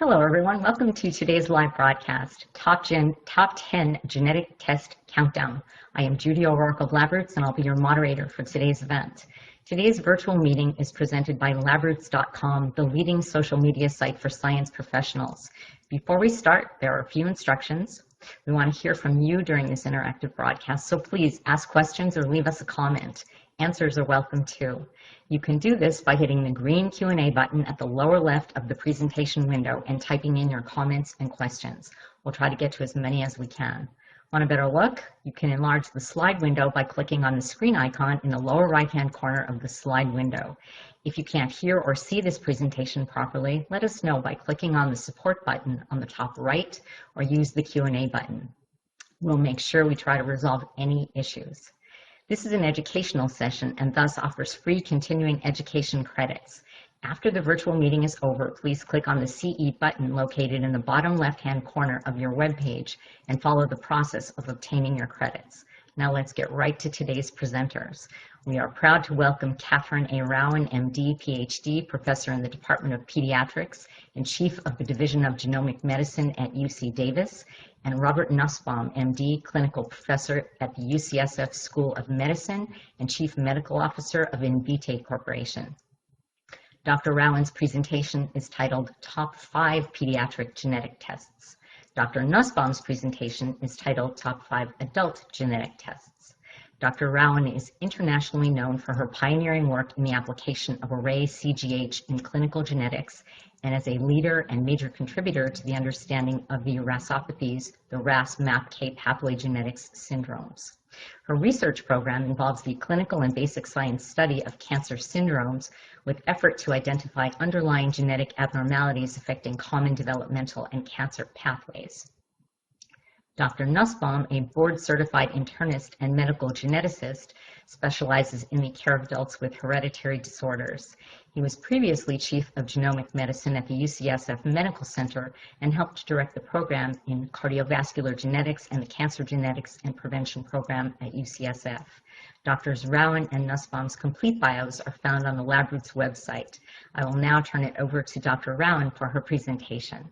Hello, everyone. Welcome to today's live broadcast, Top 10 Genetic Test Countdown. I am Judy O'Rourke of LabRoots, and I'll be your moderator for today's event. Today's virtual meeting is presented by LabRoots.com, the leading social media site for science professionals. Before we start, there are a few instructions. We want to hear from you during this interactive broadcast, so please ask questions or leave us a comment. Answers are welcome too. You can do this by hitting the green Q&A button at the lower left of the presentation window and typing in your comments and questions. We'll try to get to as many as we can. Want a better look? You can enlarge the slide window by clicking on the screen icon in the lower right-hand corner of the slide window. If you can't hear or see this presentation properly, let us know by clicking on the support button on the top right or use the Q&A button. We'll make sure we try to resolve any issues. This is an educational session and thus offers free continuing education credits. After the virtual meeting is over, please click on the CE button located in the bottom left-hand corner of your web page and follow the process of obtaining your credits. Now let's get right to today's presenters. We are proud to welcome Katherin A. Rauen, MD, PhD, Professor in the Department of Pediatrics and Chief of the Division of Genomic Medicine at UC Davis, and Robert Nussbaum, MD, Clinical Professor at the UCSF School of Medicine and Chief Medical Officer of Invitae Corporation. Dr. Rauen's presentation is titled Top 5 Pediatric Genetic Tests. Dr. Nussbaum's presentation is titled Top 5 Adult Genetic Tests. Dr. Rauen is internationally known for her pioneering work in the application of array CGH in clinical genetics and as a leader and major contributor to the understanding of the RASopathies, the RAS-MAPK pathway-genetics syndromes. Her research program involves the clinical and basic science study of cancer syndromes with effort to identify underlying genetic abnormalities affecting common developmental and cancer pathways. Dr. Nussbaum, a board-certified internist and medical geneticist, specializes in the care of adults with hereditary disorders. He was previously Chief of Genomic Medicine at the UCSF Medical Center and helped direct the program in cardiovascular genetics and the Cancer Genetics and Prevention Program at UCSF. Drs. Rauen and Nussbaum's complete bios are found on the LabRoots website. I will now turn it over to Dr. Rauen for her presentation.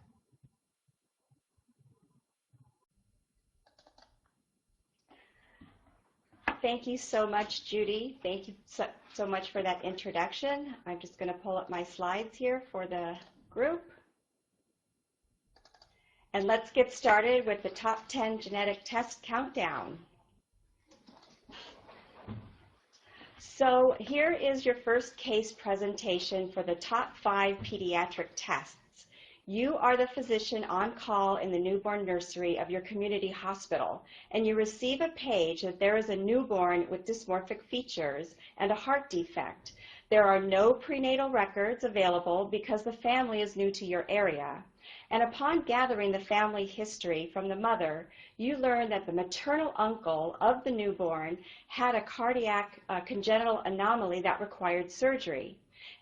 Thank you so much, Judy. Thank you so much for that introduction. I'm just going to pull up my slides here for the group. And let's get started with the top 10 genetic test countdown. So here is your first case presentation for the top 5 pediatric tests. You are the physician on call in the newborn nursery of your community hospital, and you receive a page that there is a newborn with dysmorphic features and a heart defect. There are no prenatal records available because the family is new to your area. And upon gathering the family history from the mother, you learn that the maternal uncle of the newborn had a cardiac congenital anomaly that required surgery.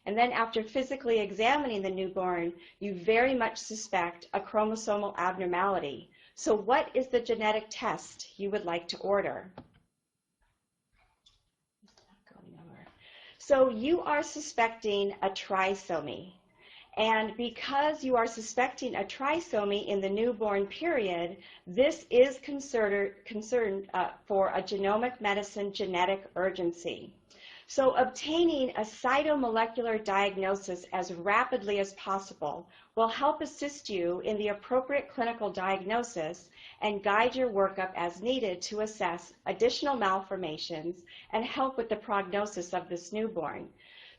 And then after physically examining the newborn, you very much suspect a chromosomal abnormality. So what is the genetic test you would like to order? So you are suspecting a trisomy. And because you are suspecting a trisomy in the newborn period, this is concerned for a genomic medicine genetic urgency. So obtaining a cytomolecular diagnosis as rapidly as possible will help assist you in the appropriate clinical diagnosis and guide your workup as needed to assess additional malformations and help with the prognosis of this newborn.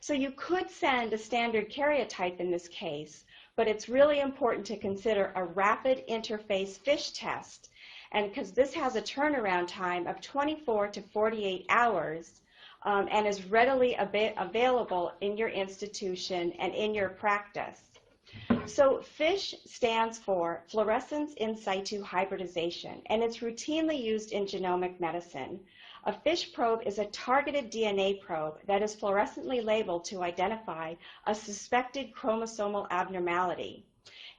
So you could send a standard karyotype in this case, but it's really important to consider a rapid interface FISH test, and because this has a turnaround time of 24 to 48 hours, and is readily available in your institution and in your practice. So FISH stands for fluorescence in situ hybridization, and it's routinely used in genomic medicine. A FISH probe is a targeted DNA probe that is fluorescently labeled to identify a suspected chromosomal abnormality.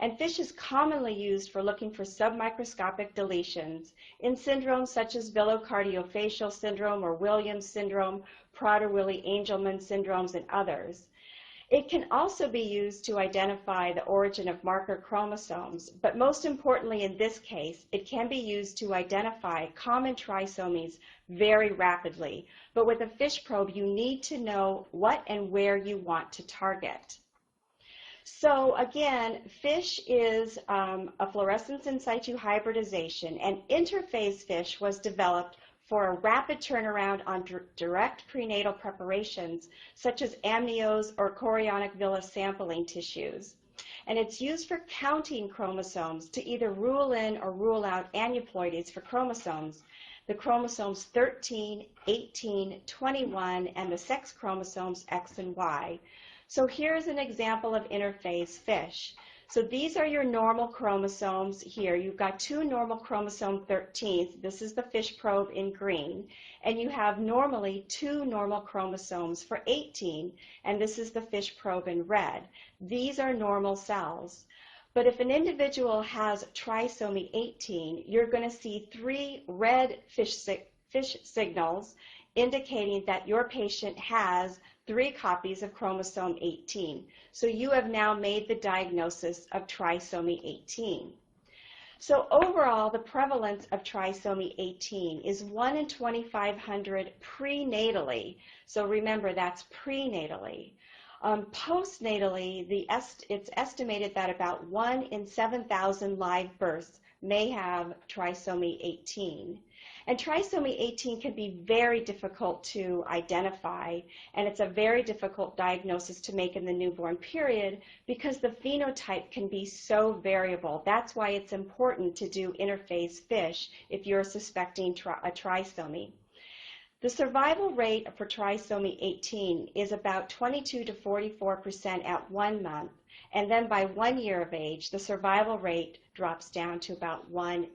And FISH is commonly used for looking for submicroscopic deletions in syndromes such as villocardiofascial syndrome or Williams syndrome, Prader-Willi Angelman syndromes, and others. It can also be used to identify the origin of marker chromosomes, but most importantly in this case, it can be used to identify common trisomies very rapidly. But with a FISH probe, you need to know what and where you want to target. So again, FISH is a fluorescence in situ hybridization, and interphase FISH was developed for a rapid turnaround on direct prenatal preparations, such as amnios or chorionic villus sampling tissues. And it's used for counting chromosomes to either rule in or rule out aneuploidies for chromosomes, the chromosomes 13, 18, 21, and the sex chromosomes X and Y. So here's an example of interphase FISH. So these are your normal chromosomes here. You've got two normal chromosome 13s. This is the FISH probe in green. And you have normally two normal chromosomes for 18, and this is the FISH probe in red. These are normal cells. But if an individual has trisomy 18, you're going to see three red FISH signals indicating that your patient has 3 copies of chromosome 18. So you have now made the diagnosis of trisomy 18. So overall, the prevalence of trisomy 18 is 1 in 2,500 prenatally. So remember, that's prenatally. Postnatally, it's estimated that about 1 in 7,000 live births may have trisomy 18. And trisomy 18 can be very difficult to identify, and it's a very difficult diagnosis to make in the newborn period because the phenotype can be so variable. That's why it's important to do interphase FISH if you're suspecting a trisomy. The survival rate for trisomy 18 is about 22 to 44% at 1 month, and then by 1 year of age, the survival rate drops down to about about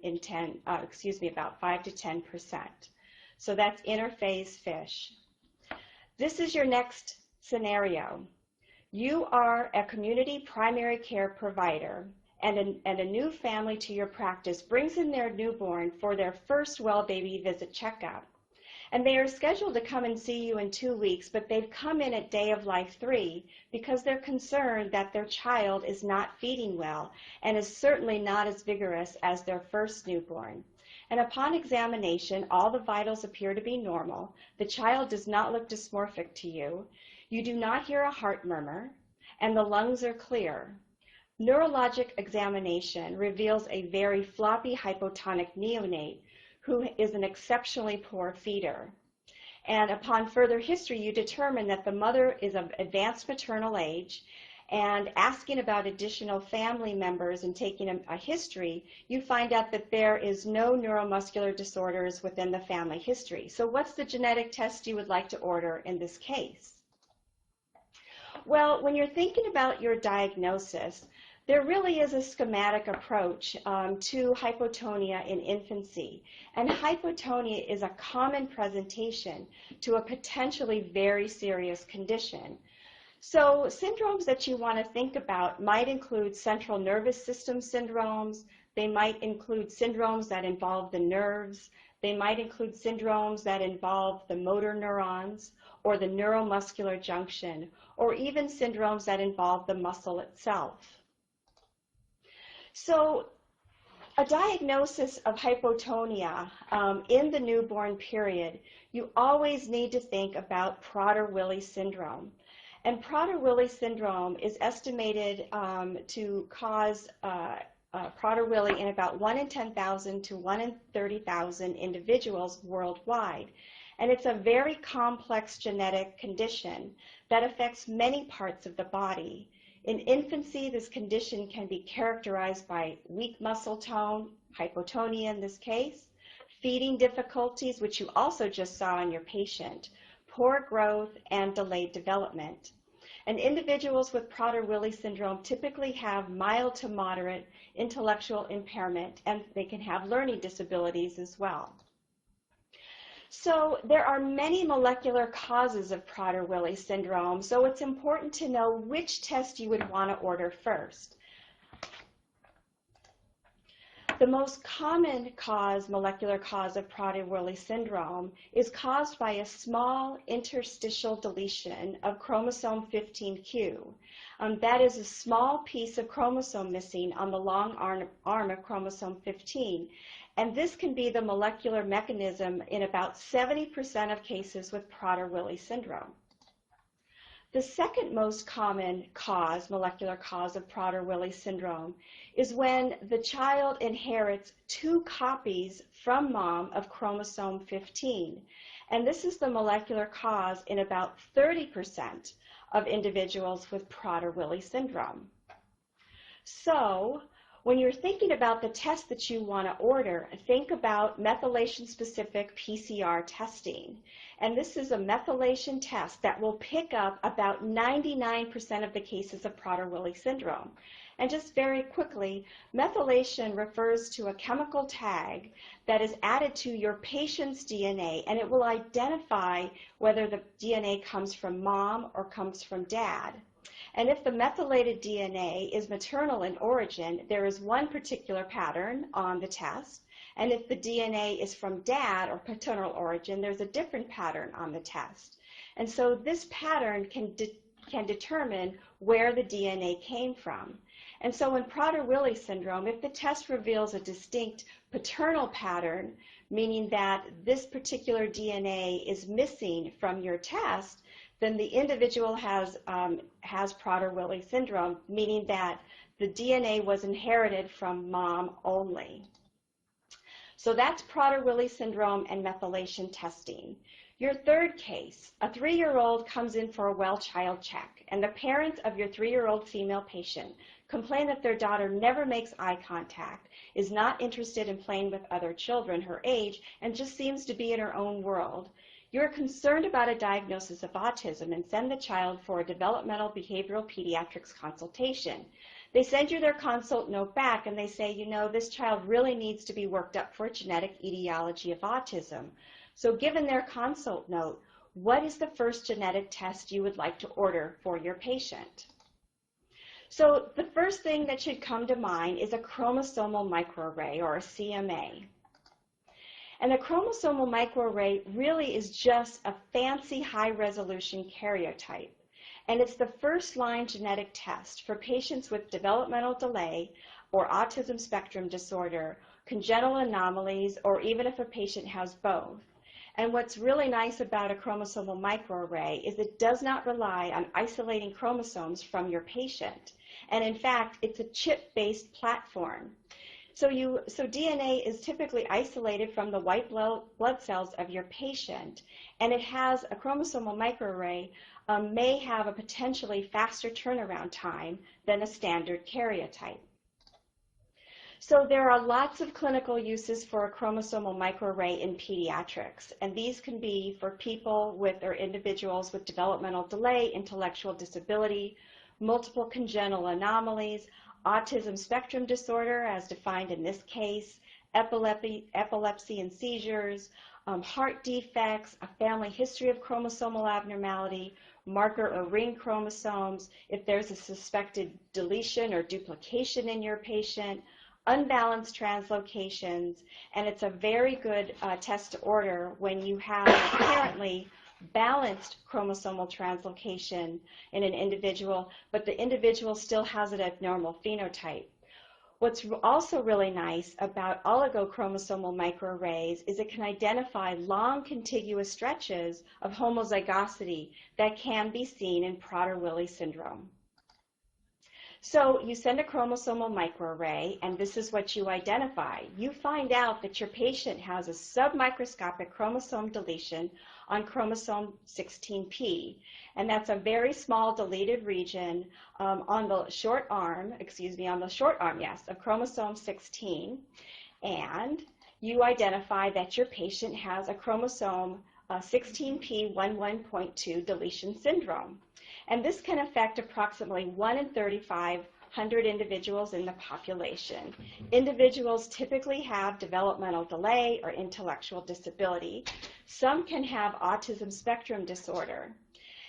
5 to 10%. So that's interphase FISH. This is your next scenario. You are a community primary care provider, and a new family to your practice brings in their newborn for their first well baby visit checkup. And they are scheduled to come and see you in 2 weeks, but they've come in at day of life 3 because they're concerned that their child is not feeding well and is certainly not as vigorous as their first newborn. And upon examination, all the vitals appear to be normal. The child does not look dysmorphic to you. You do not hear a heart murmur, and the lungs are clear. Neurologic examination reveals a very floppy hypotonic neonate who is an exceptionally poor feeder. And upon further history, you determine that the mother is of advanced maternal age, and asking about additional family members and taking a history, you find out that there is no neuromuscular disorders within the family history. So what's the genetic test you would like to order in this case? Well, when you're thinking about your diagnosis, there really is a schematic approach to hypotonia in infancy. And hypotonia is a common presentation to a potentially very serious condition. So syndromes that you want to think about might include central nervous system syndromes. They might include syndromes that involve the nerves. They might include syndromes that involve the motor neurons or the neuromuscular junction, or even syndromes that involve the muscle itself. So a diagnosis of hypotonia in the newborn period, you always need to think about Prader-Willi syndrome. And Prader-Willi syndrome is estimated to cause Prader-Willi in about 1 in 10,000 to 1 in 30,000 individuals worldwide. And it's a very complex genetic condition that affects many parts of the body. In infancy, this condition can be characterized by weak muscle tone, hypotonia in this case, feeding difficulties, which you also just saw in your patient, poor growth, and delayed development. And individuals with Prader-Willi syndrome typically have mild to moderate intellectual impairment, and they can have learning disabilities as well. So there are many molecular causes of Prader-Willi syndrome, so it's important to know which test you would want to order first. The most common molecular cause of Prader-Willi syndrome is caused by a small interstitial deletion of chromosome 15q. That is a small piece of chromosome missing on the long arm of chromosome 15. And this can be the molecular mechanism in about 70% of cases with Prader-Willi syndrome. The second most common molecular cause of Prader-Willi syndrome is when the child inherits 2 copies from mom of chromosome 15. And this is the molecular cause in about 30% of individuals with Prader-Willi syndrome. So, when you're thinking about the test that you want to order, think about methylation-specific PCR testing. And this is a methylation test that will pick up about 99% of the cases of Prader-Willi syndrome. And just very quickly, methylation refers to a chemical tag that is added to your patient's DNA, and it will identify whether the DNA comes from mom or comes from dad. And if the methylated DNA is maternal in origin, there is one particular pattern on the test. And if the DNA is from dad or paternal origin, there's a different pattern on the test. And so this pattern can determine where the DNA came from. And so in Prader-Willi syndrome, if the test reveals a distinct paternal pattern, meaning that this particular DNA is missing from your test, then the individual has Prader-Willi syndrome, meaning that the DNA was inherited from mom only. So that's Prader-Willi syndrome and methylation testing. Your third case, a 3-year-old comes in for a well child check, and the parents of your 3-year-old female patient complain that their daughter never makes eye contact, is not interested in playing with other children her age, and just seems to be in her own world. You're concerned about a diagnosis of autism and send the child for a developmental behavioral pediatrics consultation. They send you their consult note back and they say, you know, this child really needs to be worked up for a genetic etiology of autism. So given their consult note, what is the first genetic test you would like to order for your patient? So the first thing that should come to mind is a chromosomal microarray, or a CMA. And a chromosomal microarray really is just a fancy high-resolution karyotype. And it's the first-line genetic test for patients with developmental delay or autism spectrum disorder, congenital anomalies, or even if a patient has both. And what's really nice about a chromosomal microarray is it does not rely on isolating chromosomes from your patient. And in fact, it's a chip-based platform. So DNA is typically isolated from the white blood cells of your patient, and it has a chromosomal microarray may have a potentially faster turnaround time than a standard karyotype. So there are lots of clinical uses for a chromosomal microarray in pediatrics, and these can be for people with or individuals with developmental delay, intellectual disability, multiple congenital anomalies, autism spectrum disorder as defined in this case, epilepsy and seizures, heart defects, a family history of chromosomal abnormality, marker or ring chromosomes, if there's a suspected deletion or duplication in your patient, unbalanced translocations, and it's a very good test to order when you have apparently balanced chromosomal translocation in an individual, but the individual still has an abnormal phenotype. What's also really nice about oligochromosomal microarrays is it can identify long contiguous stretches of homozygosity that can be seen in Prader-Willi syndrome. So you send a chromosomal microarray, and this is what you identify. You find out that your patient has a submicroscopic chromosome deletion on chromosome 16p, and that's a very small deleted region on the short arm, of chromosome 16, and you identify that your patient has a chromosome 16p11.2 deletion syndrome. And this can affect approximately 1 in 3,500 individuals in the population. Individuals typically have developmental delay or intellectual disability. Some can have autism spectrum disorder.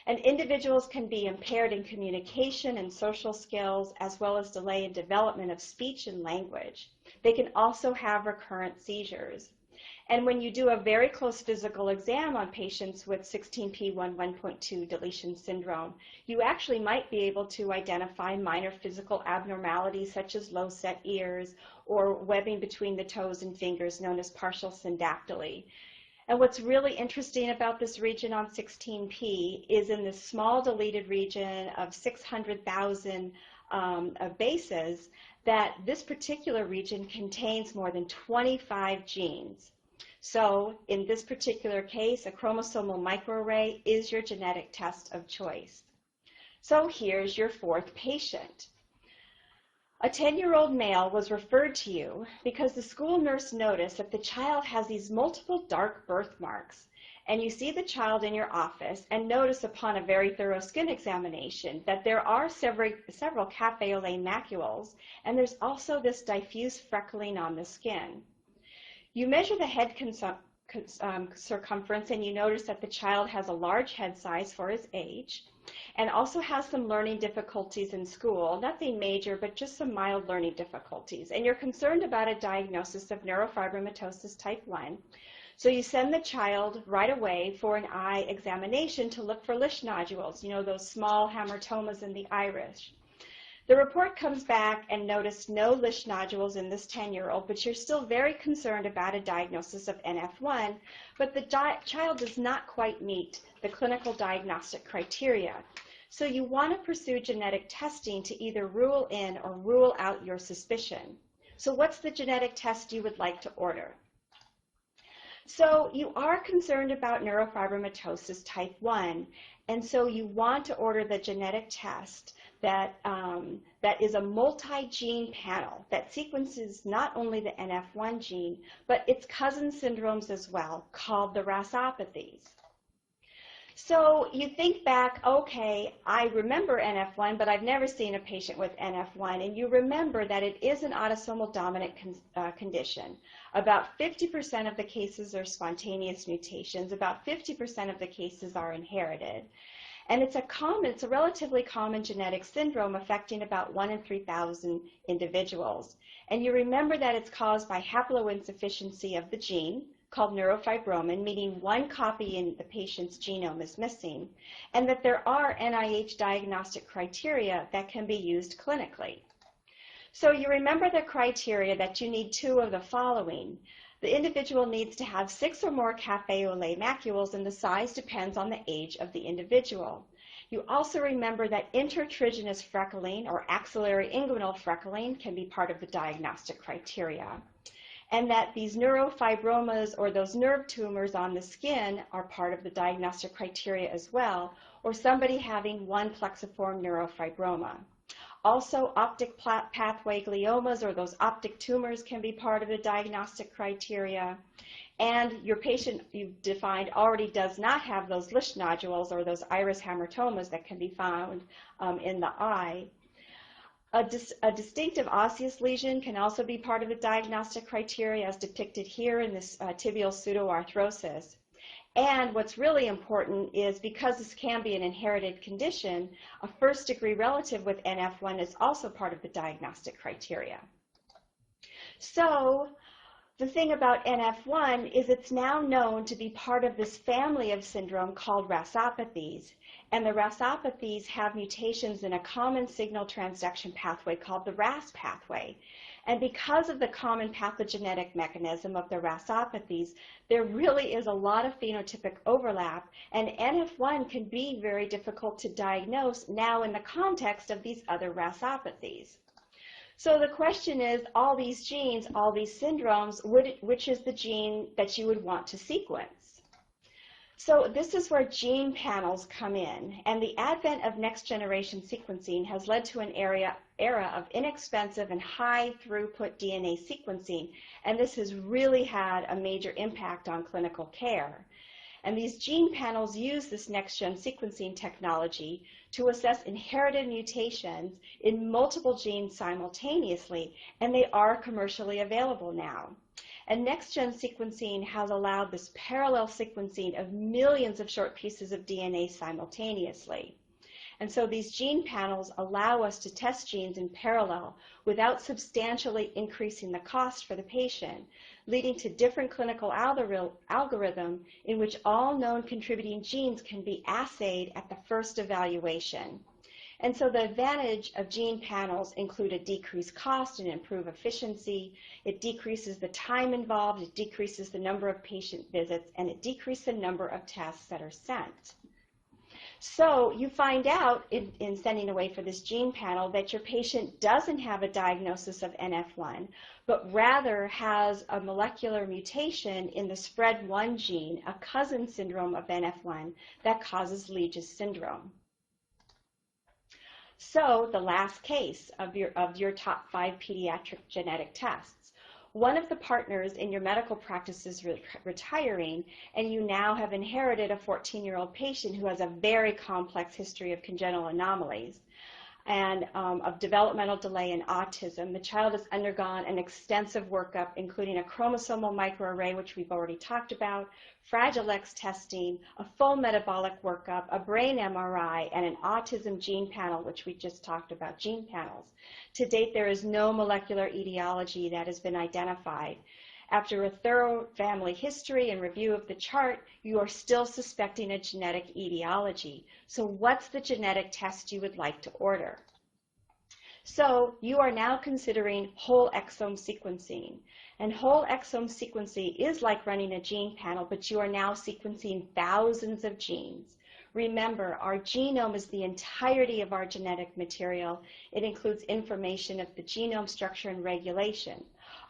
And individuals can be impaired in communication and social skills, as well as delay in development of speech and language. They can also have recurrent seizures. And when you do a very close physical exam on patients with 16p11.2 deletion syndrome, you actually might be able to identify minor physical abnormalities such as low-set ears or webbing between the toes and fingers known as partial syndactyly. And what's really interesting about this region on 16p is in this small deleted region of 600,000 bases, that this particular region contains more than 25 genes. So in this particular case, a chromosomal microarray is your genetic test of choice. So here's your fourth patient. A 10-year-old male was referred to you because the school nurse noticed that the child has these multiple dark birthmarks. And you see the child in your office and notice upon a very thorough skin examination that there are several cafe au lait macules, and there's also this diffuse freckling on the skin. You measure the head circumference and you notice that the child has a large head size for his age and also has some learning difficulties in school, nothing major, but just some mild learning difficulties. And you're concerned about a diagnosis of neurofibromatosis type 1. So you send the child right away for an eye examination to look for Lynch nodules, you know, those small hamartomas in the iris. The report comes back and noticed no Lynch nodules in this 10-year-old, but you're still very concerned about a diagnosis of NF1, but the child does not quite meet the clinical diagnostic criteria. So you want to pursue genetic testing to either rule in or rule out your suspicion. So what's the genetic test you would like to order? So you are concerned about neurofibromatosis type 1, and so you want to order the genetic test that is a multi-gene panel that sequences not only the NF1 gene, but its cousin syndromes as well, called the RASopathies. So you think back, okay, I remember NF1, but I've never seen a patient with NF1, and you remember that it is an autosomal dominant condition. About 50% of the cases are spontaneous mutations, about 50% of the cases are inherited. And it's a relatively common genetic syndrome affecting about 1 in 3,000 individuals. And you remember that it's caused by haploinsufficiency of the gene, called neurofibromin, meaning one copy in the patient's genome is missing, and that there are NIH diagnostic criteria that can be used clinically. So you remember the criteria that you need 2 of the following. The individual needs to have 6 or more cafe au lait macules, and the size depends on the age of the individual. You also remember that intertriginous freckling or axillary inguinal freckling can be part of the diagnostic criteria, and that these neurofibromas or those nerve tumors on the skin are part of the diagnostic criteria as well, or somebody having one plexiform neurofibroma. Also, optic pathway gliomas or those optic tumors can be part of the diagnostic criteria. And your patient you've defined already does not have those Lynch nodules or those iris hamartomas that can be found in the eye. A distinctive osseous lesion can also be part of the diagnostic criteria as depicted here in this tibial pseudoarthrosis. And what's really important is because this can be an inherited condition, a first-degree relative with NF1 is also part of the diagnostic criteria. So the thing about NF1 is it's now known to be part of this family of syndrome called RASopathies. And the RASopathies have mutations in a common signal transduction pathway called the RAS pathway. And because of the common pathogenetic mechanism of the RASopathies, there really is a lot of phenotypic overlap, and NF1 can be very difficult to diagnose now in the context of these other RASopathies. So the question is, all these genes, all these syndromes, which is the gene that you would want to sequence? So this is where gene panels come in, and the advent of next-generation sequencing has led to an era of inexpensive and high-throughput DNA sequencing, and this has really had a major impact on clinical care. And these gene panels use this next-gen sequencing technology to assess inherited mutations in multiple genes simultaneously, and they are commercially available now. And next-gen sequencing has allowed this parallel sequencing of millions of short pieces of DNA simultaneously. And so these gene panels allow us to test genes in parallel without substantially increasing the cost for the patient, leading to different clinical algorithm in which all known contributing genes can be assayed at the first evaluation. And so the advantage of gene panels include a decreased cost and improved efficiency. It decreases the time involved, it decreases the number of patient visits, and it decreases the number of tests that are sent. So you find out in sending away for this gene panel that your patient doesn't have a diagnosis of NF1, but rather has a molecular mutation in the SPRED1 gene, a cousin syndrome of NF1 that causes Leach's syndrome. So the last case of your top 5 pediatric genetic tests. One of the partners in your medical practice is retiring, and you now have inherited a 14-year-old patient who has a very complex history of congenital anomalies and of developmental delay and autism. The child has undergone an extensive workup, including a chromosomal microarray, which we've already talked about, Fragile X testing, a full metabolic workup, a brain MRI, and an autism gene panel, which we just talked about, gene panels. To date, there is no molecular etiology that has been identified. After a thorough family history and review of the chart, you are still suspecting a genetic etiology. So what's the genetic test you would like to order? So you are now considering whole exome sequencing. And whole exome sequencing is like running a gene panel, but you are now sequencing thousands of genes. Remember, our genome is the entirety of our genetic material. It includes information of the genome structure and regulation.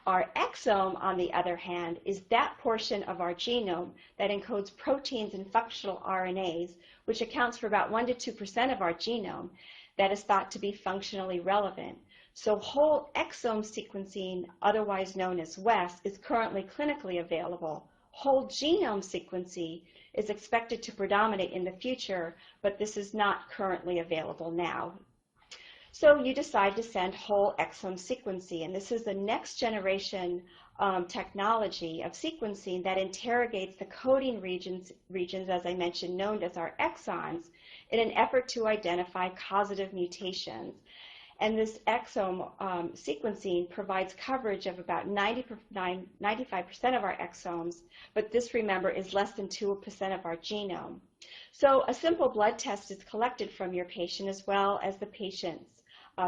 Our exome, on the other hand, is that portion of our genome that encodes proteins and functional RNAs, which accounts for about 1 to 2% of our genome, that is thought to be functionally relevant. So whole exome sequencing, otherwise known as WES, is currently clinically available. Whole genome sequencing is expected to predominate in the future, but this is not currently available now. So you decide to send whole exome sequencing, and this is the next generation technology of sequencing that interrogates the coding regions, as I mentioned, known as our exons, in an effort to identify causative mutations. And this exome sequencing provides coverage of about 95% of our exomes, but this, remember, is less than 2% of our genome. So a simple blood test is collected from your patient as well as the patient's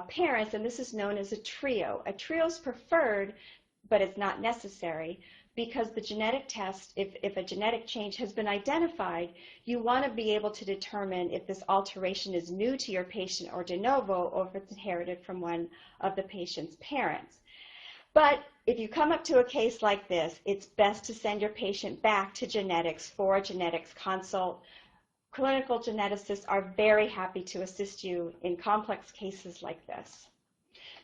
parents, and this is known as a trio. A trio is preferred, but it's not necessary, because the genetic test, if a genetic change has been identified, you want to be able to determine if this alteration is new to your patient or de novo, or if it's inherited from one of the patient's parents. But if you come up to a case like this, it's best to send your patient back to genetics for a genetics consult. Clinical geneticists are very happy to assist you in complex cases like this.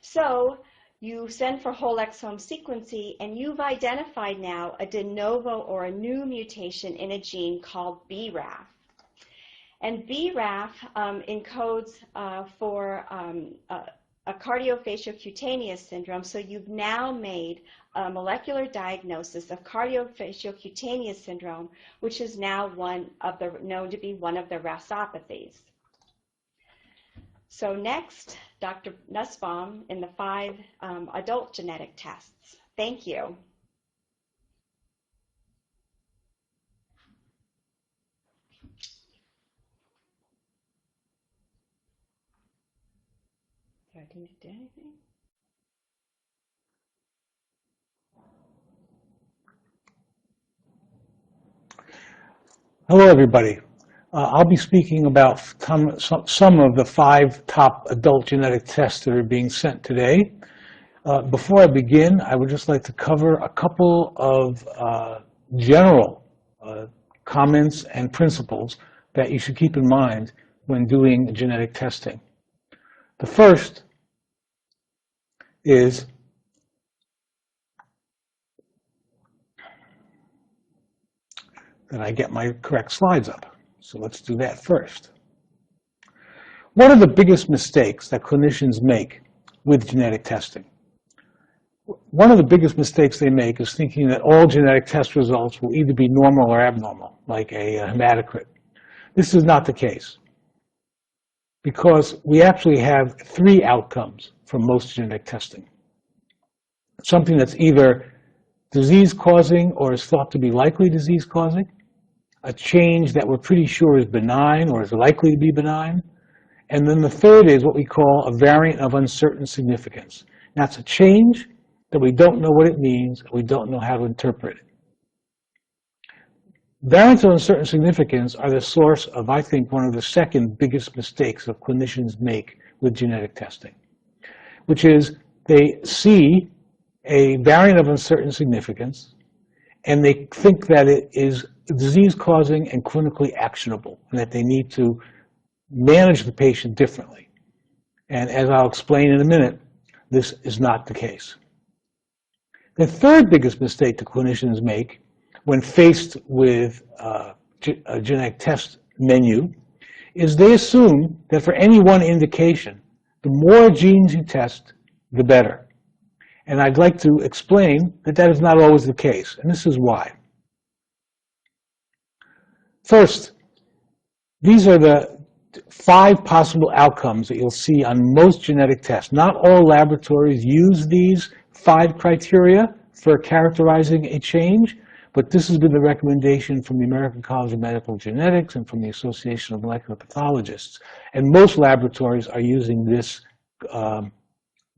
So you send for whole exome sequencing, and you've identified now a de novo or a new mutation in a gene called BRAF. And BRAF encodes for a cardiofaciocutaneous syndrome, so you've now made a molecular diagnosis of cardiofaciocutaneous syndrome, which is now known to be one of the RASopathies. So next, Dr. Nussbaum in the 5 adult genetic tests. Thank you. Did I do anything? Hello, everybody. I'll be speaking about some of the 5 top adult genetic tests that are being sent today. Before I begin, I would just like to cover a couple of general comments and principles that you should keep in mind when doing genetic testing. The first is that I get my correct slides up. So let's do that first. What are the biggest mistakes that clinicians make with genetic testing? One of the biggest mistakes they make is thinking that all genetic test results will either be normal or abnormal, like a hematocrit. This is not the case. because we actually have three outcomes from most genetic testing. Something that's either disease-causing or is thought to be likely disease-causing, a change that we're pretty sure is benign or is likely to be benign, and then the third is what we call a variant of uncertain significance. That's a change that we don't know what it means, and we don't know how to interpret it. Variants of uncertain significance are the source of, I think, one of the second biggest mistakes that clinicians make with genetic testing, which is they see a variant of uncertain significance, and they think that it is disease-causing and clinically actionable, and that they need to manage the patient differently. And as I'll explain in a minute, this is not the case. The third biggest mistake the clinicians make when faced with a genetic test menu is they assume that for any one indication, the more genes you test, the better. And I'd like to explain that that is not always the case, and this is why. First, these are the 5 possible outcomes that you'll see on most genetic tests. Not all laboratories use these 5 criteria for characterizing a change, but this has been the recommendation from the American College of Medical Genetics and from the Association of Molecular Pathologists. And most laboratories are using this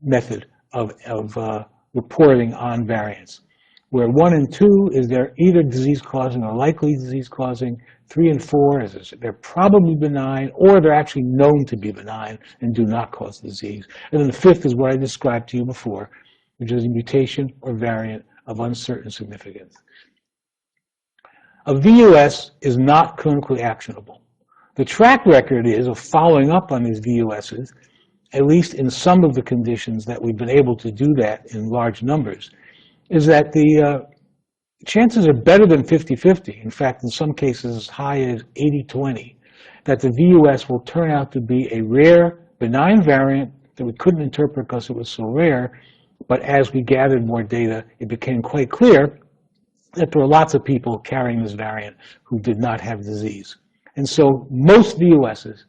method of reporting on variants, where 1 and 2 is they're either disease-causing or likely disease-causing. 3 and 4 is they're probably benign, or they're actually known to be benign and do not cause disease. And then the 5th is what I described to you before, which is a mutation or variant of uncertain significance. A VUS is not clinically actionable. The track record is of following up on these VUSs, at least in some of the conditions that we've been able to do that in large numbers, is that the chances are better than 50-50. In fact, in some cases, as high as 80-20, that the VUS will turn out to be a rare, benign variant that we couldn't interpret because it was so rare. But as we gathered more data, it became quite clear that there were lots of people carrying this variant who did not have disease. And so most VUSs,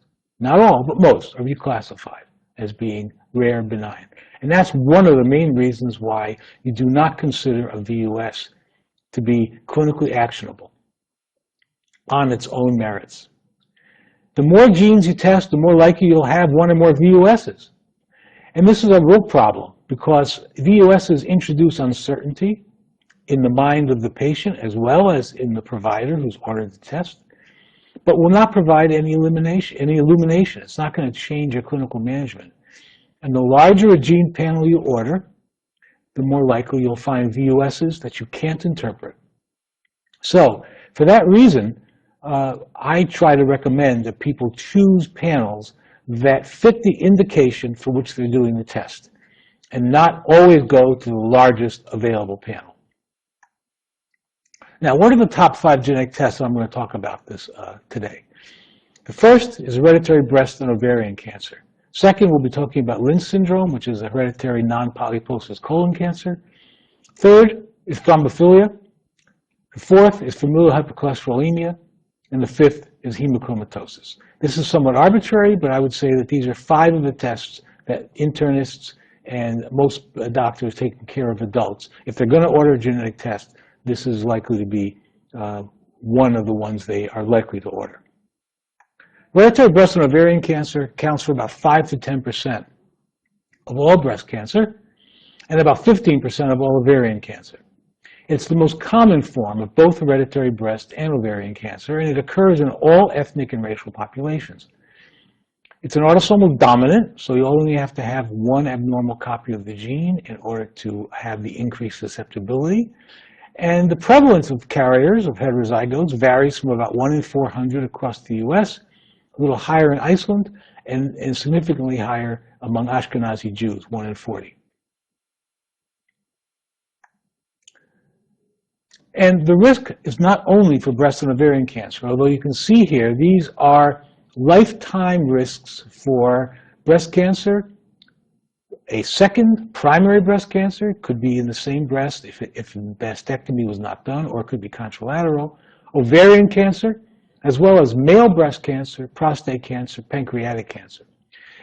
not all, but most, are reclassified as being rare benign. And that's one of the main reasons why you do not consider a VUS to be clinically actionable on its own merits. The more genes you test, the more likely you'll have 1 or more VUSs. And this is a real problem because VUSs introduce uncertainty in the mind of the patient as well as in the provider who's ordered the test, but will not provide any illumination. It's not going to change your clinical management. And the larger a gene panel you order, the more likely you'll find VUSs that you can't interpret. So, for that reason, I try to recommend that people choose panels that fit the indication for which they're doing the test, and not always go to the largest available panel. Now, what are the top 5 genetic tests I'm going to talk about this today? The first is hereditary breast and ovarian cancer. Second, we'll be talking about Lynch syndrome, which is a hereditary non-polyposis colon cancer. Third is thrombophilia. The fourth is familial hypercholesterolemia. And the 5th is hemochromatosis. This is somewhat arbitrary, but I would say that these are 5 of the tests that internists and most doctors taking care of adults, if they're going to order a genetic test, this is likely to be one of the ones they are likely to order. Hereditary breast and ovarian cancer accounts for about 5 to 10% of all breast cancer and about 15% of all ovarian cancer. It's the most common form of both hereditary breast and ovarian cancer, and it occurs in all ethnic and racial populations. It's an autosomal dominant, so you only have to have 1 abnormal copy of the gene in order to have the increased susceptibility. And the prevalence of carriers, of heterozygotes, varies from about 1 in 400 across the US, a little higher in Iceland, and significantly higher among Ashkenazi Jews, 1 in 40. And the risk is not only for breast and ovarian cancer, although you can see here, these are lifetime risks for breast cancer. A second primary breast cancer could be in the same breast if mastectomy was not done, or it could be contralateral. Ovarian cancer, as well as male breast cancer, prostate cancer, pancreatic cancer,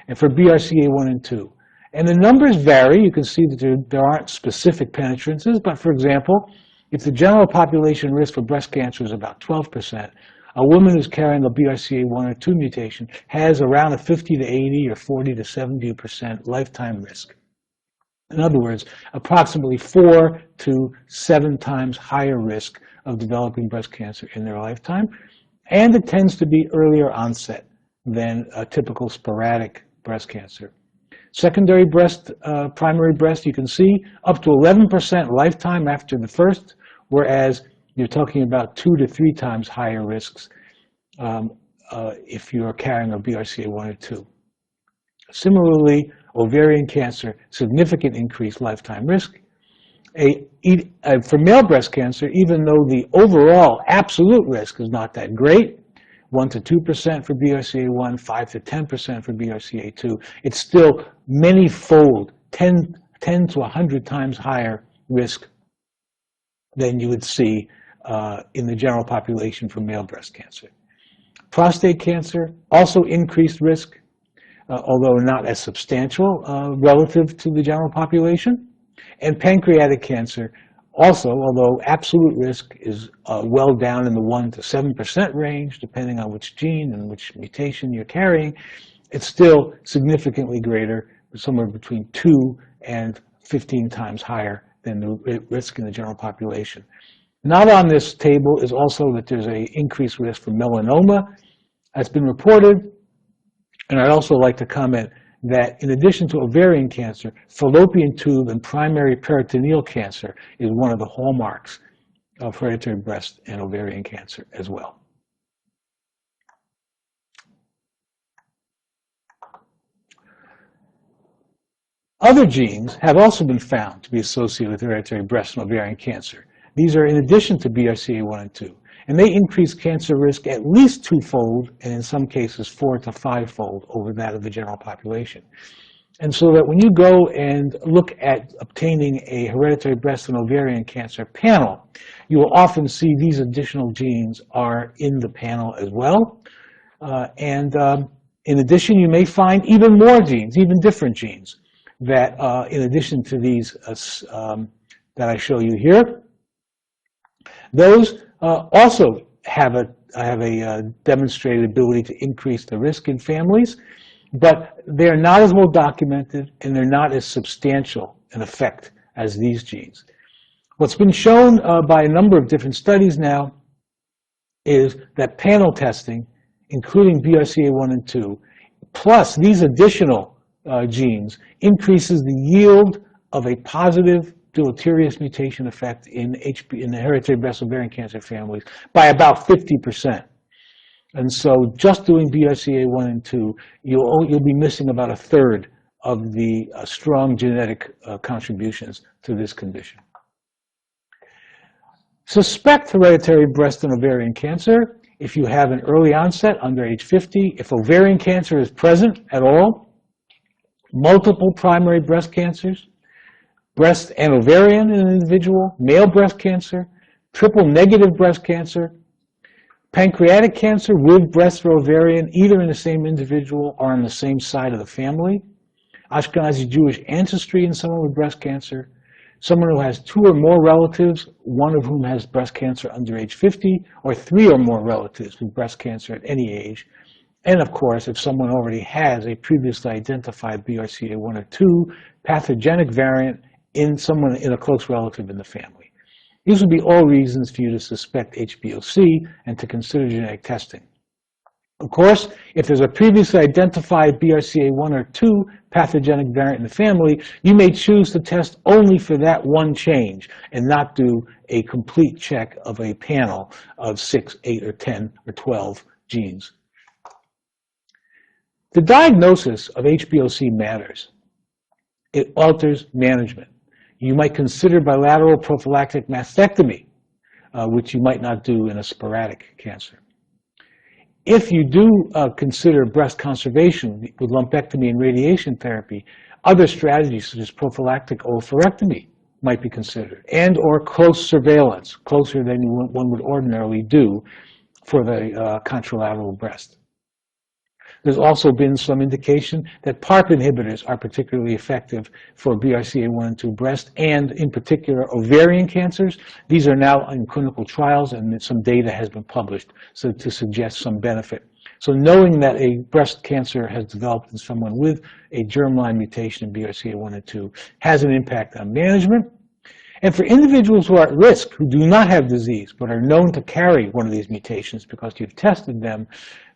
and for BRCA1 and 2. And the numbers vary. You can see that there aren't specific penetrances, but for example, if the general population risk for breast cancer is about 12%, a woman who's carrying a BRCA1 or 2 mutation has around a 50 to 80 or 40 to 70% lifetime risk. In other words, approximately 4 to 7 times higher risk of developing breast cancer in their lifetime, and it tends to be earlier onset than a typical sporadic breast cancer. Secondary breast, primary breast, you can see up to 11% lifetime after the first, whereas you're talking about 2 to 3 times higher risks if you're carrying a BRCA1 or 2. Similarly, ovarian cancer, significant increased lifetime risk. For male breast cancer, even though the overall absolute risk is not that great, 1 to 2% for BRCA1, 5 to 10% for BRCA2, it's still many-fold, 10 to 100 times higher risk than you would see in the general population for male breast cancer. Prostate cancer, also increased risk, although not as substantial relative to the general population. And pancreatic cancer, also, although absolute risk is well down in the 1 to 7% range, depending on which gene and which mutation you're carrying, it's still significantly greater, somewhere between 2 and 15 times higher than the risk in the general population. Not on this table is also that there's an increased risk for melanoma that's been reported. And I'd also like to comment that in addition to ovarian cancer, fallopian tube and primary peritoneal cancer is one of the hallmarks of hereditary breast and ovarian cancer as well. Other genes have also been found to be associated with hereditary breast and ovarian cancer. These are in addition to BRCA1 and 2. And they increase cancer risk at least 2-fold, and in some cases 4 to 5-fold over that of the general population. And so that when you go and look at obtaining a hereditary breast and ovarian cancer panel, you will often see these additional genes are in the panel as well. In addition, you may find even more genes, even different genes, that in addition to these that I show you here, those also have a demonstrated ability to increase the risk in families, but they're not as well documented and they're not as substantial an effect as these genes. What's been shown by a number of different studies now is that panel testing, including BRCA1 and 2, plus these additional genes, increases the yield of a positive deleterious mutation effect in the hereditary breast ovarian cancer families by about 50%. And so just doing BRCA1 and 2, you'll be missing about a third of the strong genetic contributions to this condition. Suspect hereditary breast and ovarian cancer if you have an early onset under age 50, if ovarian cancer is present at all, multiple primary breast cancers, breast and ovarian in an individual, male breast cancer, triple negative breast cancer, pancreatic cancer with breast or ovarian, either in the same individual or on the same side of the family, Ashkenazi Jewish ancestry in someone with breast cancer, someone who has 2 or more relatives, one of whom has breast cancer under age 50, or 3 or more relatives with breast cancer at any age. And of course, if someone already has a previously identified BRCA1 or 2 pathogenic variant in someone in a close relative in the family. These would be all reasons for you to suspect HBOC and to consider genetic testing. Of course, if there's a previously identified BRCA1 or 2 pathogenic variant in the family, you may choose to test only for that one change and not do a complete check of a panel of 6, 8, or 10, or 12 genes. The diagnosis of HBOC matters. It alters management. You might consider bilateral prophylactic mastectomy, which you might not do in a sporadic cancer. If you do consider breast conservation with lumpectomy and radiation therapy, other strategies such as prophylactic oophorectomy might be considered, and or close surveillance, closer than one would ordinarily do, for the contralateral breast. There's also been some indication that PARP inhibitors are particularly effective for BRCA1 and 2 breast, and in particular ovarian cancers. These are now in clinical trials, and some data has been published to suggest some benefit. So knowing that a breast cancer has developed in someone with a germline mutation in BRCA1 and 2 has an impact on management. And for individuals who are at risk, who do not have disease, but are known to carry one of these mutations because you've tested them,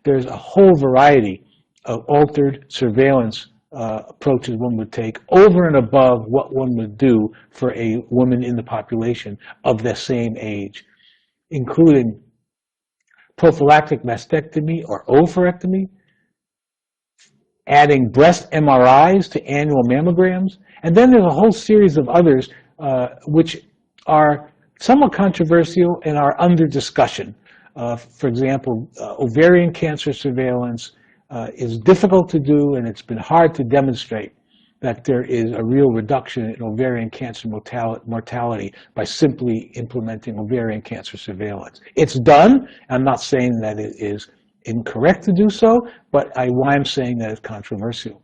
there's a whole variety of altered surveillance approaches one would take over and above what one would do for a woman in the population of the same age, including prophylactic mastectomy or oophorectomy, adding breast MRIs to annual mammograms, and then there's a whole series of others which are somewhat controversial and are under discussion. For example, ovarian cancer surveillance is difficult to do, and it's been hard to demonstrate that there is a real reduction in ovarian cancer mortality by simply implementing ovarian cancer surveillance. It's done. I'm not saying that it is incorrect to do so, but why I'm saying that it's controversial.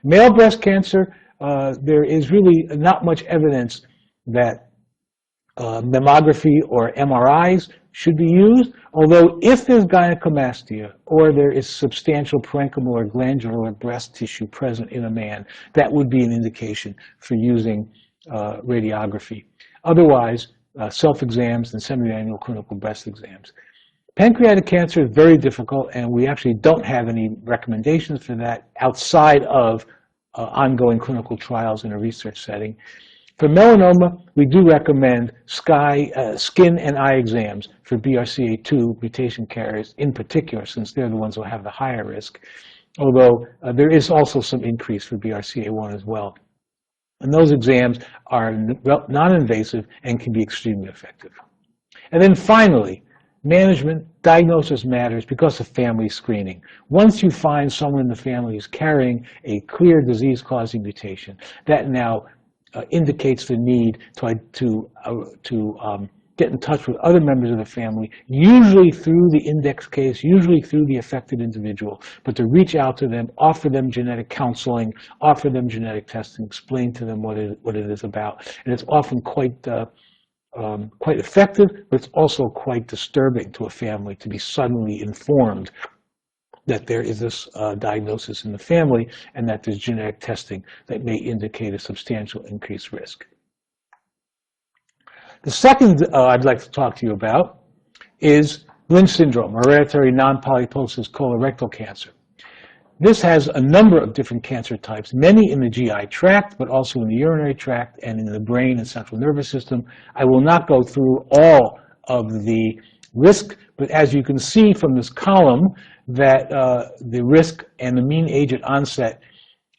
Male breast cancer, there is really not much evidence that mammography or MRIs should be used, although if there's gynecomastia or there is substantial parenchymal or glandular breast tissue present in a man, that would be an indication for using radiography. Otherwise, self-exams and semi-annual clinical breast exams. Pancreatic cancer is very difficult, and we actually don't have any recommendations for that outside of ongoing clinical trials in a research setting. For melanoma, we do recommend skin and eye exams for BRCA2 mutation carriers in particular, since they're the ones who have the higher risk, although there is also some increase for BRCA1 as well. And those exams are non-invasive and can be extremely effective. And then finally, management, diagnosis matters because of family screening. Once you find someone in the family who's carrying a clear disease-causing mutation, that now indicates the need to get in touch with other members of the family, usually through the index case, usually through the affected individual, but to reach out to them, offer them genetic counseling, offer them genetic testing, explain to them what it is about. And it's often quite effective, but it's also quite disturbing to a family to be suddenly informed that there is this diagnosis in the family and that there's genetic testing that may indicate a substantial increased risk. The second I'd like to talk to you about is Lynch syndrome, hereditary non-polyposis colorectal cancer. This has a number of different cancer types, many in the GI tract, but also in the urinary tract and in the brain and central nervous system. I will not go through all of the risk, but as you can see from this column, that the risk and the mean age at onset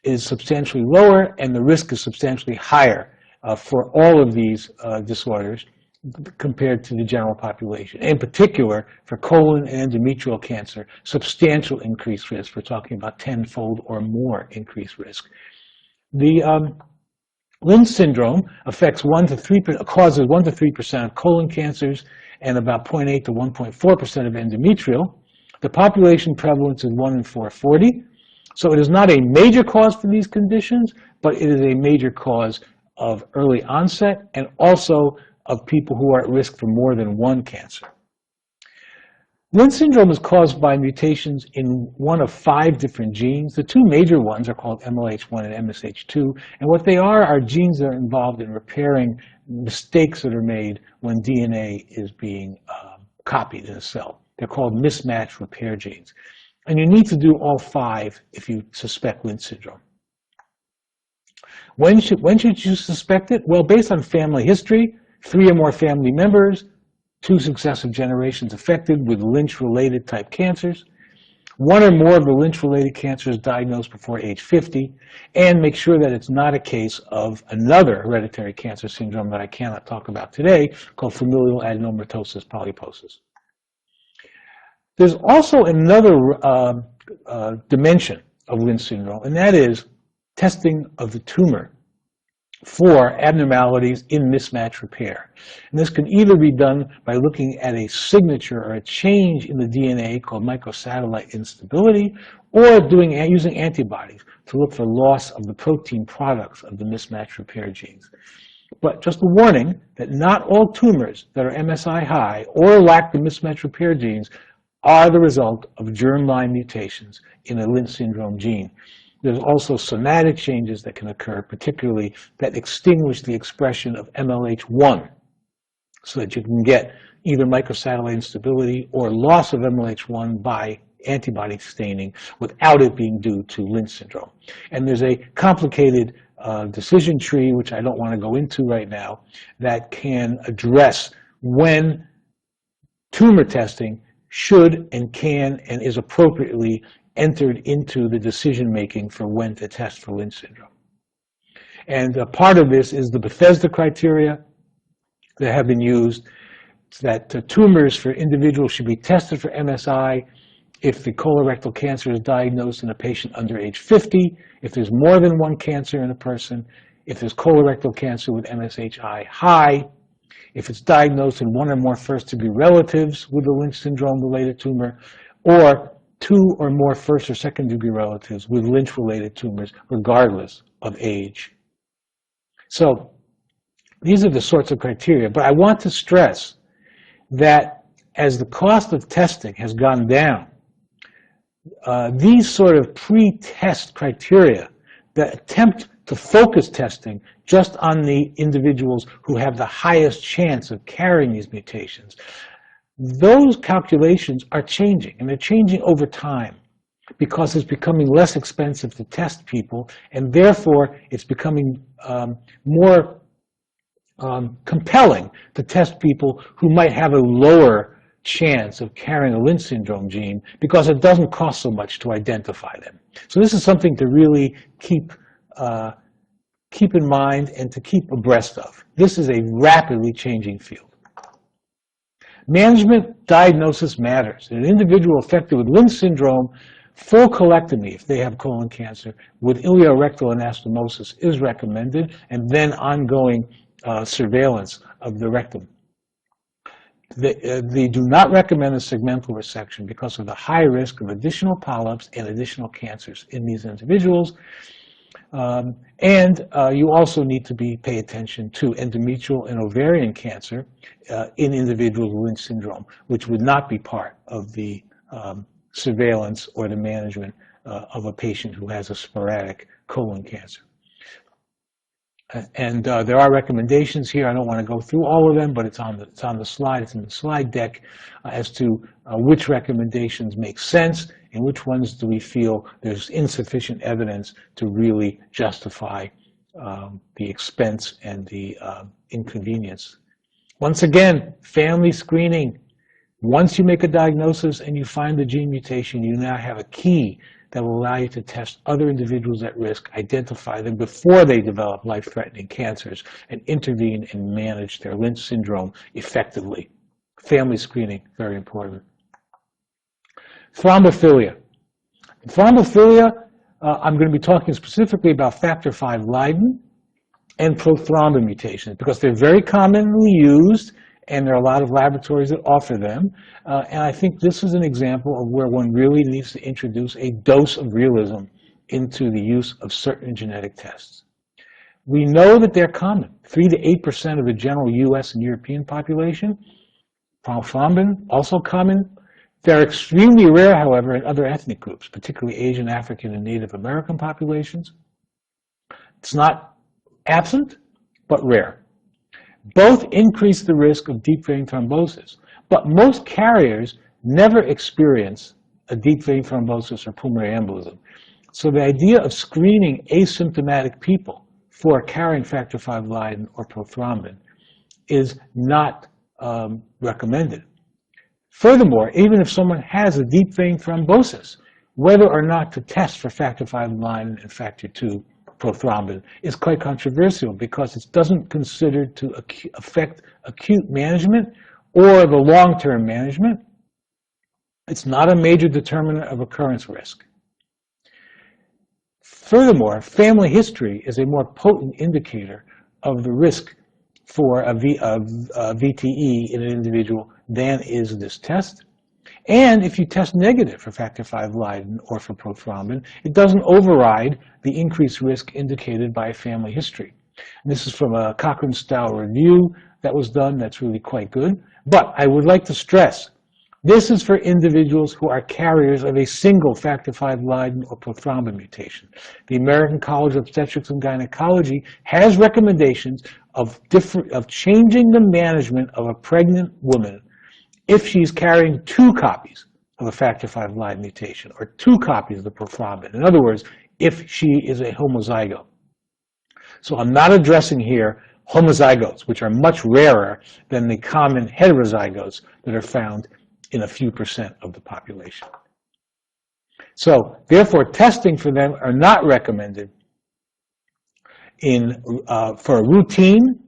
is substantially lower, and the risk is substantially higher for all of these disorders compared to the general population. In particular, for colon and endometrial cancer, substantial increased risk. We're talking about 10-fold or more increased risk. The Lynch syndrome affects causes 1 to 3% of colon cancers and about 0.8 to 1.4% of endometrial. The population prevalence is 1 in 440. So it is not a major cause for these conditions, but it is a major cause of early onset and also of people who are at risk for more than one cancer. Lynch syndrome is caused by mutations in one of 5 different genes. The 2 major ones are called MLH1 and MSH2, and what they are genes that are involved in repairing mistakes that are made when DNA is being copied in a cell. They're called mismatch repair genes. And you need to do all 5 if you suspect Lynch syndrome. When should you suspect it? Well, based on family history, 3 or more family members, 2 successive generations affected with Lynch-related type cancers, 1 or more of the Lynch-related cancers diagnosed before age 50, and make sure that it's not a case of another hereditary cancer syndrome that I cannot talk about today called familial adenomatosis polyposis. There's also another dimension of Lynch syndrome, and that is testing of the tumor for abnormalities in mismatch repair. And this can either be done by looking at a signature or a change in the DNA called microsatellite instability, or using antibodies to look for loss of the protein products of the mismatch repair genes. But just a warning that not all tumors that are MSI high or lack the mismatch repair genes are the result of germline mutations in a Lynch syndrome gene. There's also somatic changes that can occur, particularly that extinguish the expression of MLH1, so that you can get either microsatellite instability or loss of MLH1 by antibody staining without it being due to Lynch syndrome. And there's a complicated decision tree, which I don't want to go into right now, that can address when tumor testing should and can and is appropriately entered into the decision-making for when to test for Lynch syndrome. And part of this is the Bethesda criteria that have been used, that tumors for individuals should be tested for MSI if the colorectal cancer is diagnosed in a patient under age 50, if there's more than one cancer in a person, if there's colorectal cancer with MSHI high, if it's diagnosed in one or more first-degree relatives with a Lynch syndrome-related tumor, or 2 or more first or second-degree relatives with Lynch-related tumors, regardless of age. So these are the sorts of criteria. But I want to stress that as the cost of testing has gone down, these sort of pre-test criteria that attempt to focus testing just on the individuals who have the highest chance of carrying these mutations, those calculations are changing, and they're changing over time because it's becoming less expensive to test people, and therefore it's becoming more compelling to test people who might have a lower chance of carrying a Lynch syndrome gene because it doesn't cost so much to identify them. So this is something to really keep in mind and to keep abreast of. This is a rapidly changing field. Management diagnosis matters. In an individual affected with Lynch syndrome, full colectomy, if they have colon cancer, with ileorectal anastomosis is recommended, and then ongoing surveillance of the rectum. They do not recommend a segmental resection because of the high risk of additional polyps and additional cancers in these individuals. You also need to pay attention to endometrial and ovarian cancer in individuals with Lynch syndrome, which would not be part of the surveillance or the management of a patient who has a sporadic colon cancer. And there are recommendations here. I don't want to go through all of them, but it's on the slide. It's in the slide deck as to which recommendations make sense and which ones do we feel there's insufficient evidence to really justify the expense and the inconvenience. Once again, family screening. Once you make a diagnosis and you find the gene mutation, you now have a key that will allow you to test other individuals at risk, identify them before they develop life-threatening cancers, and intervene and manage their Lynch syndrome effectively. Family screening, very important. Thrombophilia. In thrombophilia, I'm going to be talking specifically about factor V Leiden and prothrombin mutations because they're very commonly used, and there are a lot of laboratories that offer them. And I think this is an example of where one really needs to introduce a dose of realism into the use of certain genetic tests. We know that they're common. 3 to 8% of the general US and European population. Prothrombin, also common. They're extremely rare, however, in other ethnic groups, particularly Asian, African, and Native American populations. It's not absent, but rare. Both increase the risk of deep vein thrombosis, but most carriers never experience a deep vein thrombosis or pulmonary embolism. So the idea of screening asymptomatic people for carrying factor V Leiden or prothrombin is not recommended. Furthermore, even if someone has a deep vein thrombosis, whether or not to test for factor V Leiden and factor II prothrombin is quite controversial because it doesn't consider to affect acute management or the long-term management. It's not a major determinant of occurrence risk. Furthermore, family history is a more potent indicator of the risk for a VTE in an individual than is this test. And if you test negative for factor V Leiden or for prothrombin, it doesn't override the increased risk indicated by a family history. And this is from a Cochrane-style review that was done that's really quite good. But I would like to stress, this is for individuals who are carriers of a single factor V Leiden or prothrombin mutation. The American College of Obstetrics and Gynecology has recommendations of changing the management of a pregnant woman if she's carrying 2 copies of a factor V Leiden mutation or 2 copies of the prothrombin. In other words, if she is a homozygote. So I'm not addressing here homozygotes, which are much rarer than the common heterozygotes that are found in a few % of the population. So therefore, testing for them are not recommended for a routine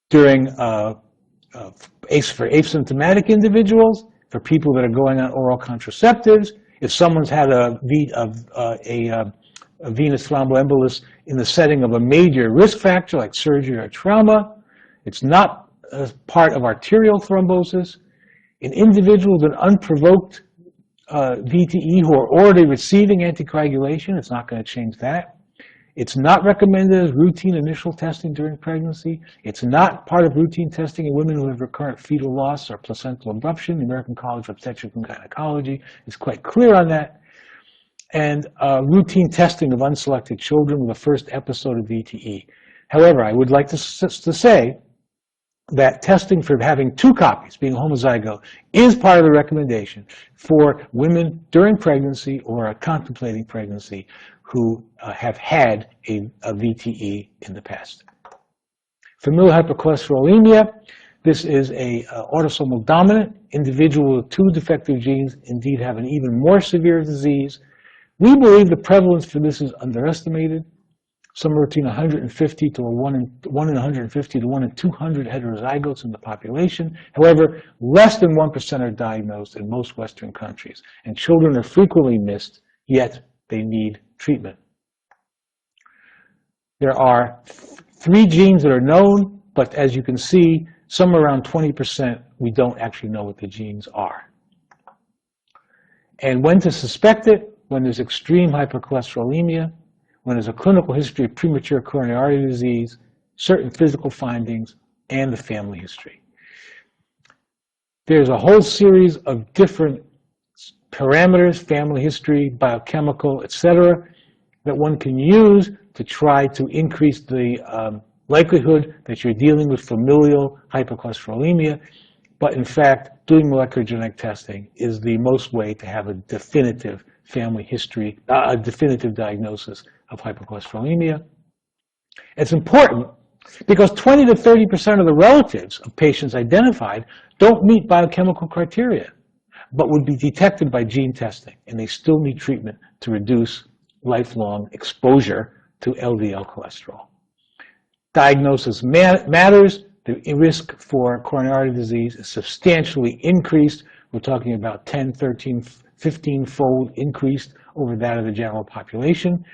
during for asymptomatic individuals, for people that are going on oral contraceptives, if someone's had a venous thromboembolus in the setting of a major risk factor like surgery or trauma. It's not part of arterial thrombosis. In individuals with unprovoked VTE who are already receiving anticoagulation, it's not going to change that. It's not recommended as routine initial testing during pregnancy. It's not part of routine testing in women who have recurrent fetal loss or placental abruption. The American College of Obstetrics and Gynecology is quite clear on that. And routine testing of unselected children with a first episode of VTE. However, I would like to say that testing for having 2 copies, being homozygote, is part of the recommendation for women during pregnancy or contemplating pregnancy who have had a VTE in the past. Familial hypercholesterolemia. This is a autosomal dominant individual with 2 defective genes, indeed have an even more severe disease. We believe the prevalence for this is underestimated, somewhere between 150 to 1 in 150 to 1 in 200 heterozygotes in the population. However, less than 1% are diagnosed in most Western countries, and children are frequently missed, yet they need treatment. There are 3 genes that are known, but as you can see, somewhere around 20% we don't actually know what the genes are. And when to suspect it? When there's extreme hypercholesterolemia, when there's a clinical history of premature coronary artery disease, certain physical findings, and the family history. There's a whole series of different parameters, family history, biochemical, etc., that one can use to try to increase the likelihood that you're dealing with familial hypercholesterolemia. But in fact, doing molecular genetic testing is the most way to have a definitive family history, a definitive diagnosis of hypercholesterolemia. It's important because 20 to 30% of the relatives of patients identified don't meet biochemical criteria, but would be detected by gene testing, and they still need treatment to reduce lifelong exposure to LDL cholesterol. Diagnosis matters. The risk for coronary artery disease is substantially increased. We're talking about 10, 13, 15-fold increased over that of the general population.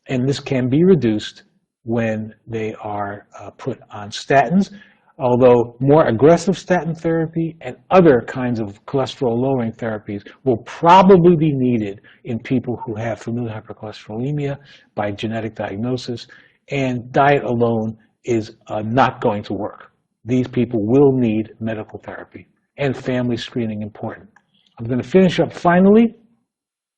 And this can be reduced when they are put on statins, although more aggressive statin therapy and other kinds of cholesterol-lowering therapies will probably be needed in people who have familial hypercholesterolemia by genetic diagnosis, and diet alone is not going to work. These people will need medical therapy and family screening important. I'm going to finish up finally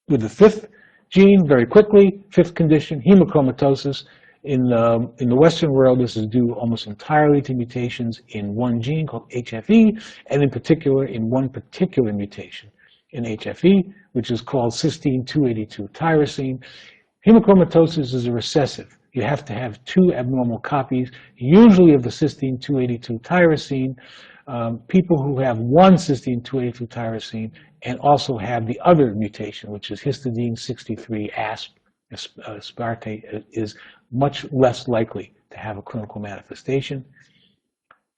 with the 5th gene very quickly. 5th condition, hemochromatosis. In the Western world, this is due almost entirely to mutations in one gene called HFE, and in particular in one particular mutation in HFE, which is called cysteine 282 tyrosine. Hemochromatosis is a recessive. You have to have 2 abnormal copies, usually of the cysteine 282 tyrosine. People who have 1 cysteine 282 tyrosine and also have the other mutation, which is histidine 63 aspartate, is much less likely to have a clinical manifestation.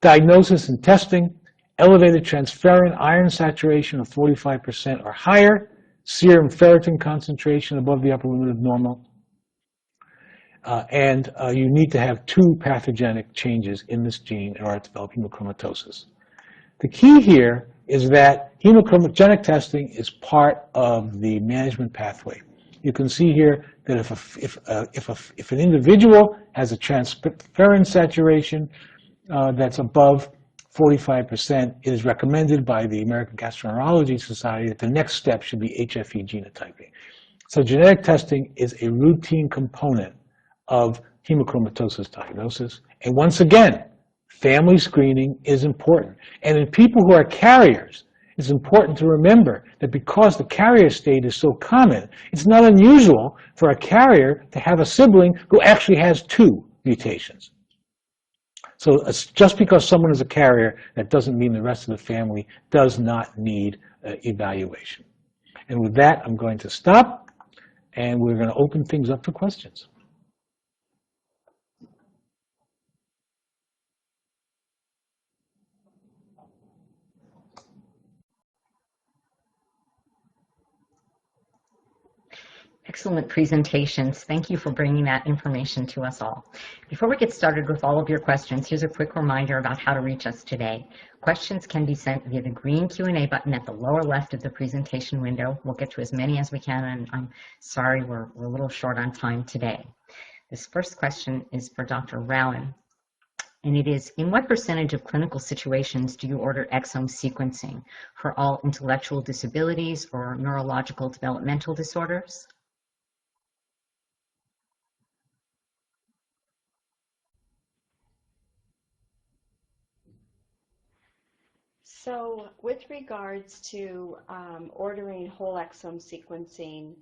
Diagnosis and testing: elevated transferrin iron saturation of 45% or higher, serum ferritin concentration above the upper limit of normal, You need to have two pathogenic changes in this gene in order to develop hemochromatosis. The key here is that genetic testing is part of the management pathway. You can see here that if an individual has a transferrin saturation that's above 45%, it is recommended by the American Gastroenterology Society that the next step should be HFE genotyping. So genetic testing is a routine component of hemochromatosis diagnosis. And once again, family screening is important. And in people who are carriers, it's important to remember that because the carrier state is so common, it's not unusual for a carrier to have a sibling who actually has two mutations. So just because someone is a carrier, that doesn't mean the rest of the family does not need evaluation. And with that, I'm going to stop, and we're going to open things up for questions. Excellent presentations. Thank you for bringing that information to us all. Before we get started with all of your questions, here's a quick reminder about how to reach us today. Questions can be sent via the green Q&A button at the lower left of the presentation window. We'll get to as many as we can, and I'm sorry we're a little short on time today. This first question is for Dr. Rauen, and it is, in what percentage of clinical situations do you order exome sequencing for all intellectual disabilities or neurological developmental disorders? So with regards to ordering whole exome sequencing,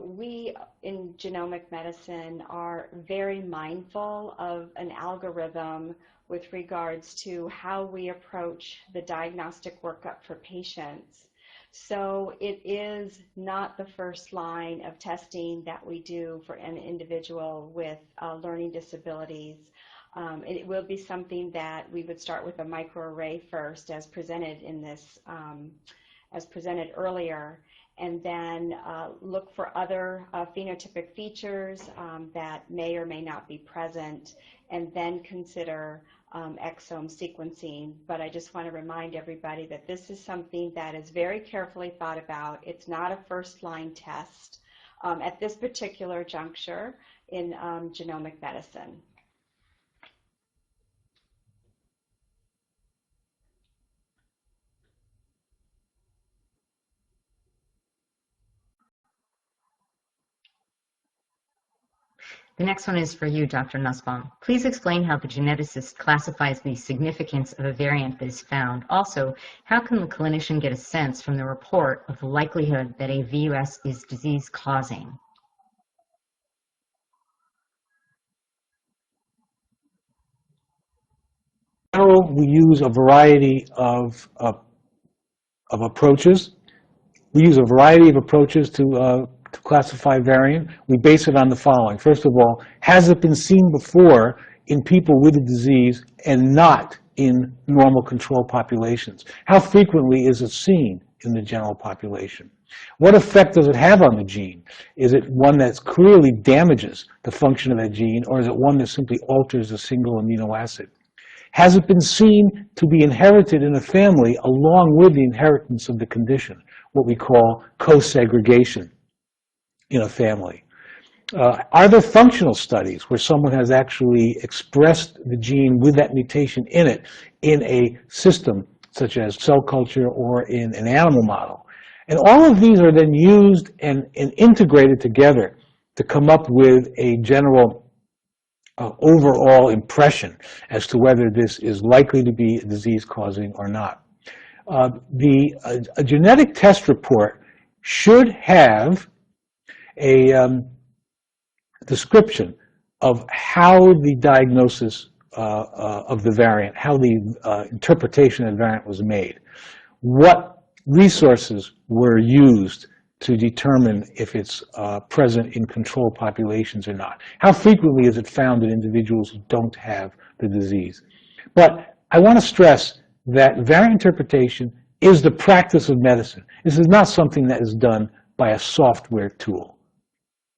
we in genomic medicine are very mindful of an algorithm with regards to how we approach the diagnostic workup for patients. So it is not the first line of testing that we do for an individual with learning disabilities. It will be something that we would start with a microarray first, as presented in this, as presented earlier, and then look for other phenotypic features that may or may not be present, and then consider exome sequencing. But I just want to remind everybody that this is something that is very carefully thought about. It's not a first-line test at this particular juncture in genomic medicine. The next one is for you, Dr. Nussbaum. Please explain how the geneticist classifies the significance of a variant that is found. Also, how can the clinician get a sense from the report of the likelihood that a VUS is disease-causing? In general, we use a variety of approaches. We use a variety of approaches to classify variant. We base it on the following. First of all, has it been seen before in people with the disease and not in normal control populations? How frequently is it seen in the general population? What effect does it have on the gene? Is it one that clearly damages the function of that gene, or is it one that simply alters a single amino acid? Has it been seen to be inherited in a family along with the inheritance of the condition, what we call co-segregation in a family? Are there functional studies where someone has actually expressed the gene with that mutation in it in a system such as cell culture or in an animal model? And all of these are then used and integrated together to come up with a general overall impression as to whether this is likely to be disease-causing or not. A genetic test report should have a description of how the diagnosis of the variant, how the interpretation of the variant was made, what resources were used to determine if it's present in control populations or not. How frequently is it found in individuals who don't have the disease? But I want to stress that variant interpretation is the practice of medicine. This is not something that is done by a software tool.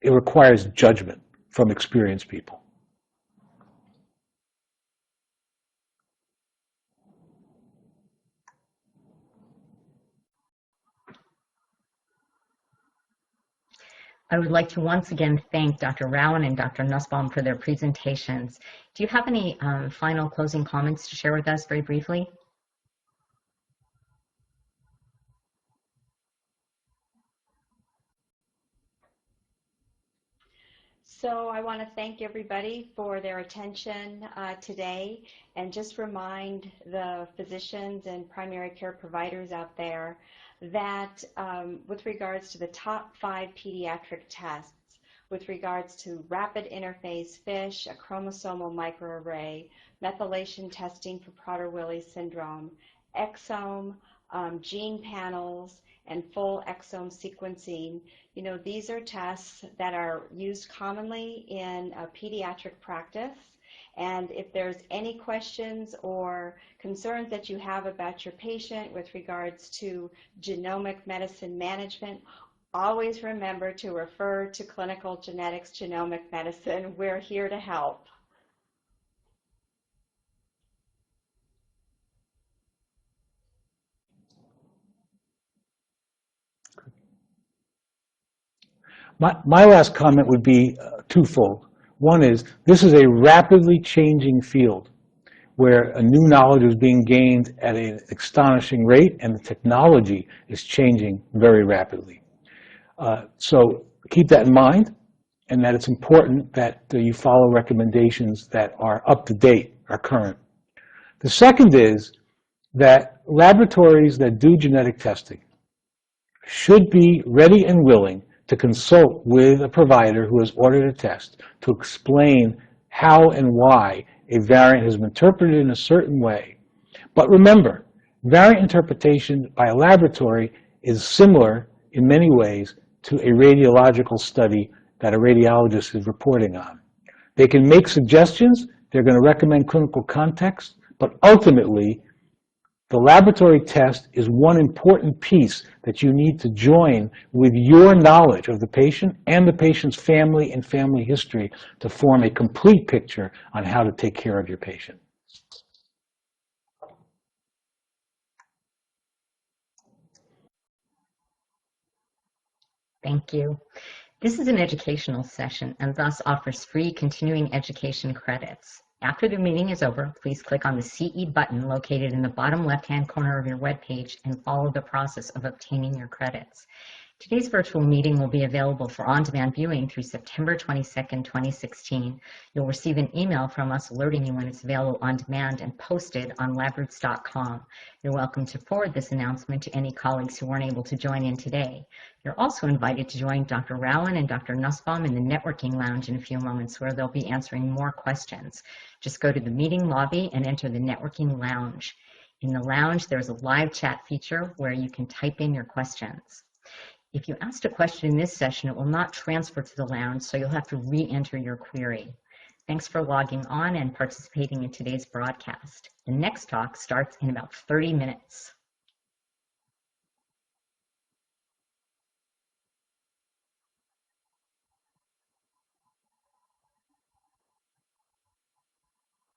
It requires judgment. from experienced people. I would like to once again thank Dr. Rauen and Dr. Nussbaum for their presentations. Do you have any final closing comments to share with us very briefly? So I want to thank everybody for their attention today, and just remind the physicians and primary care providers out there that with regards to the top 5 pediatric tests, with regards to rapid interphase FISH, a chromosomal microarray, methylation testing for Prader-Willi syndrome, exome, gene panels, and full exome sequencing. You know, these are tests that are used commonly in pediatric practice. And if there's any questions or concerns that you have about your patient with regards to genomic medicine management, always remember to refer to clinical genetics genomic medicine. We're here to help. My last comment would be twofold. One is, this is a rapidly changing field where a new knowledge is being gained at an astonishing rate, and the technology is changing very rapidly. So keep that in mind, and that it's important that you follow recommendations that are up to date, are current. The second is that laboratories that do genetic testing should be ready and willing to consult with a provider who has ordered a test to explain how and why a variant has been interpreted in a certain way. But remember, variant interpretation by a laboratory is similar in many ways to a radiological study that a radiologist is reporting on. They can make suggestions, they're going to recommend clinical context, but ultimately, the laboratory test is one important piece that you need to join with your knowledge of the patient and the patient's family and family history to form a complete picture on how to take care of your patient. Thank you. This is an educational session and thus offers free continuing education credits. After the meeting is over, please click on the CE button located in the bottom left-hand corner of your webpage and follow the process of obtaining your credits. Today's virtual meeting will be available for on-demand viewing through September 22nd, 2016. You'll receive an email from us alerting you when it's available on demand and posted on labroots.com. You're welcome to forward this announcement to any colleagues who weren't able to join in today. You're also invited to join Dr. Rauen and Dr. Nussbaum in the networking lounge in a few moments, where they'll be answering more questions. Just go to the meeting lobby and enter the networking lounge. In the lounge, there's a live chat feature where you can type in your questions. If you asked a question in this session, it will not transfer to the lounge, so you'll have to re-enter your query. Thanks for logging on and participating in today's broadcast. The next talk starts in about 30 minutes.